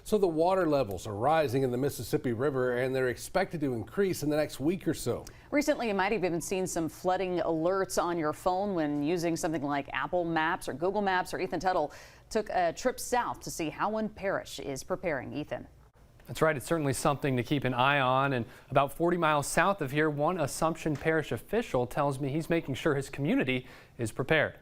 So the water levels are rising in the Mississippi River, and they're expected to increase in the next week or so. Recently, you might have even seen some flooding alerts on your phone when using something like Apple Maps or Google Maps. Or Ethan Tuttle took a trip south to see how one parish is preparing. Ethan. That's right. It's certainly something to keep an eye on. And about 40 miles south of here, one Assumption Parish official tells me he's making sure his community is prepared.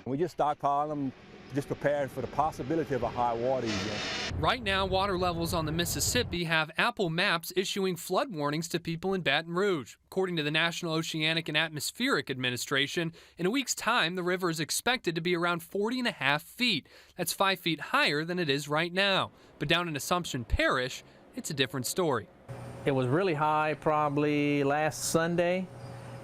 We just stockpile them, just prepared for the possibility of a high water event. Right now, water levels on the Mississippi have Apple Maps issuing flood warnings to people in Baton Rouge. According to the National Oceanic and Atmospheric Administration, in a week's time, the river is expected to be around 40.5 feet. That's 5 feet higher than it is right now. But down in Assumption Parish, it's a different story. It was really high probably last Sunday,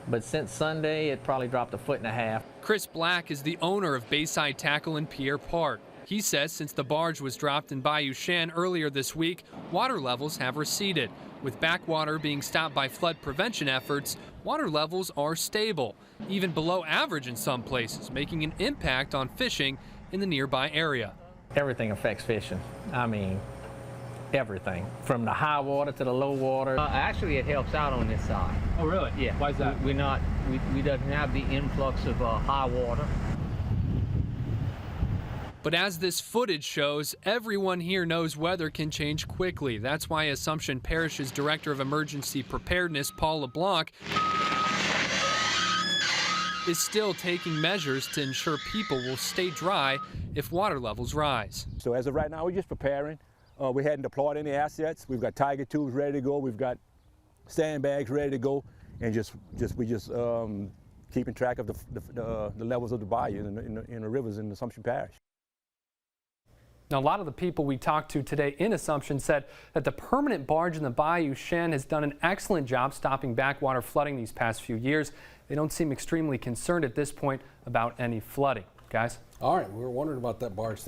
but since Sunday, it probably dropped 1.5 feet. Chris Black is the owner of Bayside Tackle in Pierre Park. He says since the barge was dropped in Bayou Shan earlier this week, water levels have receded. With backwater being stopped by flood prevention efforts, water levels are stable, even below average in some places, making an impact on fishing in the nearby area. Everything affects fishing. I mean, everything, from the high water to the low water. Actually, it helps out on this side. Oh, really? Yeah. Why is that? We doesn't have the influx of high water. But as this footage shows, everyone here knows weather can change quickly. That's why Assumption Parish's Director of Emergency Preparedness, Paul LeBlanc, is still taking measures to ensure people will stay dry if water levels rise. So as of right now, we're just preparing. We hadn't deployed any assets. We've got tiger tubes ready to go. We've got sandbags ready to go, and we just keeping track of the levels of the bayou in the rivers in Assumption Parish. Now, a lot of the people we talked to today in Assumption said that the permanent barge in the Bayou Shan has done an excellent job stopping backwater flooding these past few years. They don't seem extremely concerned at this point about any flooding. Guys? All right, we were wondering about that barge.